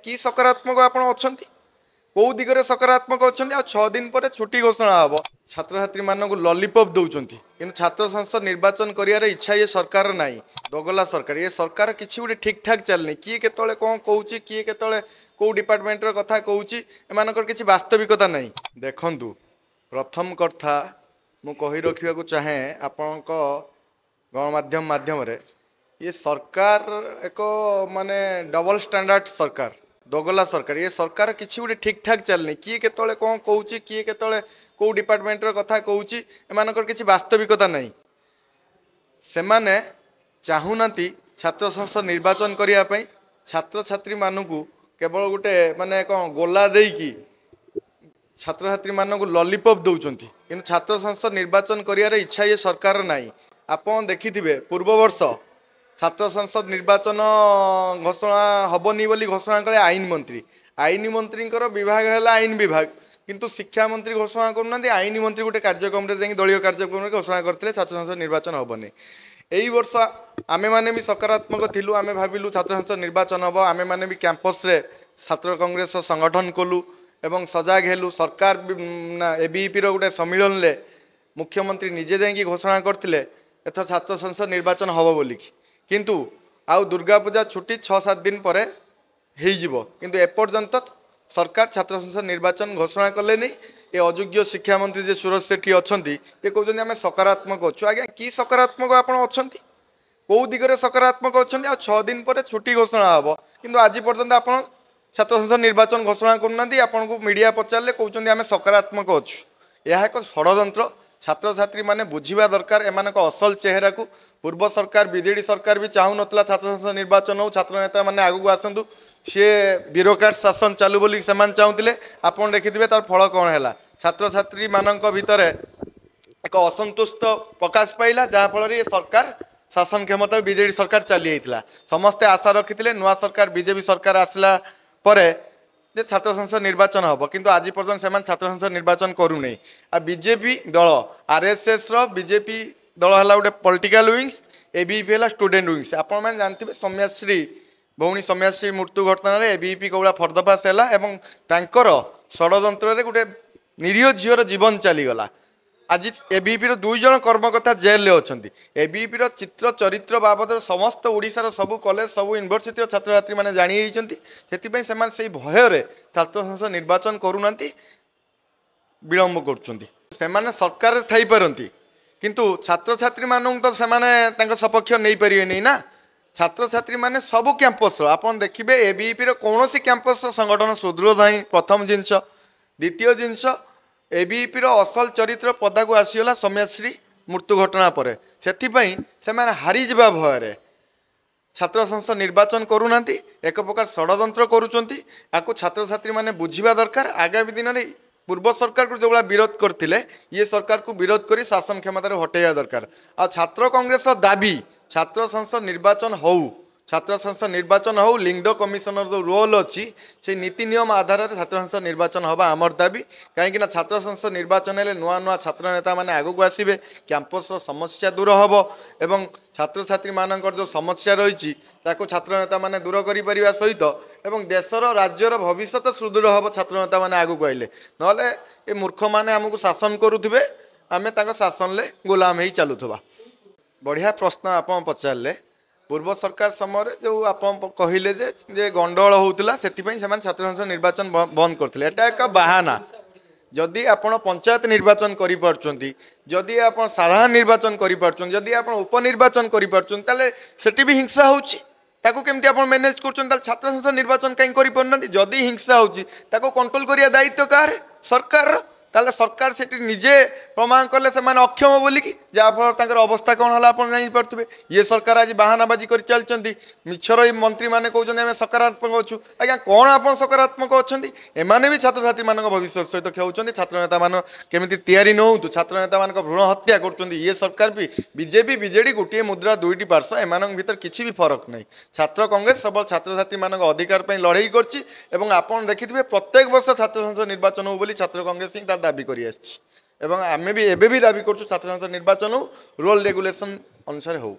कि सकारात्मक आपण अछंती कौ दिगरे सकारात्मक अछंती आ 6 दिन पर छुट्टी घोषणा हबो छात्र छात्री मानक लॉलीपॉप दउचंती किंतु छात्र संसद निर्वाचन करियार इच्छा ये सरकार नाही दोगला सरकार ये सरकार किछि गुटे ठीक ठाक चलनी किए केतळे कोन कहूची किए केतळे को डिपार्टमेंट रो कथा कहूची एमानकर किछि वास्तविकता नाही देखंतु प्रथम कथा मु कहि रखिया को चाहे आपनक गणमाध्यम माध्यम रे ये सरकार एक माने डबल स्टैंडर्ड सरकार दोगला सरकार ये सरकार किछि गुटे ठीक ठाक चलनी किए केतळे कोन कहूची किए केतळे को डिपार्टमेंट रो कथा कहूची एमानकर किछि वास्तविकता नाही सेमाने चाहुनाती छात्र संसद निर्वाचन करिया पई छात्र छात्री मानकू केवल गोटे माने कौन गोला देकी छात्र छात्री मानक लॉलीपॉप दउचंती किंतु छात्र संसद निर्वाचन करियार इच्छा ये सरकार नाही आपण देखिथिबे पूर्व वर्ष छात्र संसद निर्वाचन घोषणा हबनी बोली घोषणा कले आईन मंत्री विभाग है आईन विभाग किंतु शिक्षा मंत्री घोषणा करना आईन मंत्री गोटे कार्यक्रम दलीय कार्यक्रम घोषणा करते छात्र संसद निर्वाचन हेनी यही वर्ष आमे माने भी सकारात्मक थिलु आमे भाविलु छात्र संसद निर्वाचन हम आमे माने भी कैंपस रे छात्र कांग्रेस संगठन कलु एवं सजाग हेलु सरकार एबीपी रो गोटे सम्मेलन ले मुख्यमंत्री निजे जाइए घोषणा करते एथर छात्र संसद निर्वाचन हम बोलिकी किंतु आउ दुर्गा पूजा छुट्टी 6-7 दिन पर किंतु एपर्यंत सरकार छात्र संसद निर्वाचन घोषणा कले नहीं ये अयोग्य शिक्षा मंत्री जे सुरज सेठी अच्छा ये कहते आम सकारात्मक अच्छु आज्ञा कि सकारात्मक आपण अच्छा कौ दिगरे सकारात्मक अच्छा आ 6 दिन पर छुट्टी घोषणा हम किंतु आज पर्यंत आप छात्र संसद निर्वाचन घोषणा करना आपन को मीडिया पचारे कहते आम सकारात्मक अच्छु यह एक षड्यंत्र छात्र छात्री माने बुझिबा दरकार एमानक असल चेहरा को पूर्व सरकार बीजेडी सरकार भी चाहू नतला छात्र संसद निर्वाचन हो छात्र नेता माने आगु आसंतु सी ब्यूरोक्राट शासन चालू बोली सेमान चाहूले आपन देखिथिबे तार फल कौन है छात्र छात्री मानक भितर एक असंतुष्ट प्रकाश पाइला जहाँ फल ये सरकार शासन क्षमता बीजेडी सरकार चली जाता समस्ते आशा रखी नुआ सरकार बीजेपी सरकार आसला परे जे छात्र संसद निर्वाचन हम किंतु आज पर्यटन से छात्र संसद निर्वाचन करूना आ बीजेपी दल आरएसएस रो बीजेपी दल है गोटे पॉलिटिकल विंग्स एबीपी है स्टूडेंट विंग्स आपण मैंने जानते सौम्याश्री भौणी सौम्याश्री मृत्यु घटना एबीपी कौड़ा फर्दफाश है षड्यंत्र गोटे निरीह झीर जीवन चलीगला आज एबीपी 2 जन कर्मकर्ता जेल में अच्छा एबीपी चित्र चरित्र बाबद समस्त ओडिशार सबू कॉलेज सबू यूनिवर्सिटी छात्र छात्री मैंने जानी से भय छात्र संसद निर्वाचन करूना विलम्ब कर सरकार थी पारती किंतु छात्र छात्री मानक तो से सपक्ष नहीं पारे नहीं ना छात्र छात्री माने सबू कैंपस आप देखिए एबीपी कौन कैंपस संगठन सुदृढ़ नहीं प्रथम जिनस द्वितीय जिनस एबीपी असल चरित्र पदा को आसीगला सौम्याश्री मृत्यु घटना पर से हारी जा भय छात्र संसद निर्वाचन करूना एक प्रकार षड्यंत्र करुँच छात्र छात्री माने बुझिबा दरकार आगामी दिन में पूर्व सरकार को जो विरोध करते ये सरकार को विरोध कर शासन क्षमता हटेगा दरकार आ छात्र कांग्रेस दाबी छात्र संसद निर्वाचन हो छात्र संसद निर्वाचन हो लिंगडो कमिशनर जो रोल अच्छी से नीति नियम आधार में छात्र संसद निर्वाचन हवा आमर दाबी कहीं छात्र संसद निर्वाचन है नुआ नुआ छात्र नेता मैंने आगक आसवे कैंपस समस्या दूर हम एवं छात्र छात्री मानकर जो समस्या रही छात्र नेता मैंने दूर कर सहित एवं देशर राज्यर भविष्य सुदृढ़ हम छात्र नेता मैंने आगक आइले ना ये मूर्ख मैंने आमको शासन करुवे आम शासन में गुलाम ही चलुवा बढ़िया प्रश्न आप पचारे पूर्व सरकार समय जो आप कहले जे गंडगोल होता से छात्र संसद निर्वाचन बंद करते एक बाहाना जदि आप पंचायत निर्वाचन जदि आप साधारण निर्वाचन जदि आप उपनिर्वाचन कर भी हिंसा होमती आप मैनेज कर छात्र संसद निर्वाचन कहीं कर जदि हिंसा हो कंट्रोल करने दायित्व कार सरकार ताले सरकार से निजे प्रमाण कले से अक्षम बोलिकी जहाँफल अवस्था कौन है आप जापे ये सरकार आज बाहानाबाजी कर चलती मिछर मंत्री मैंने कहते हैं सकारात्मक अच्छु आज्ञा कौन आप सकारात्मक अच्छा एमाने भी छात्र छात्री मान भविष्य सहित खेल छात्र नेता मान केमी तैयारी न हो छात्र नेता मान भ्रूण हत्या कर ये सरकार भी बीजेपी बीजेडी गोटे मुद्रा दुईटी पार्श्व एम भर किसी भी फरक नहीं छात्र कांग्रेस सबल छात्र छात्री मान अधिकार लड़ाई कर देखिए प्रत्येक वर्ष छात्र संसद निर्वाचन हो बोली छात्र कांग्रेस ही दाबी करी आम भी एबे भी दाबी कर छात्र संसद निर्वाचन हो रोल रेगुलेशन अनुसार हो।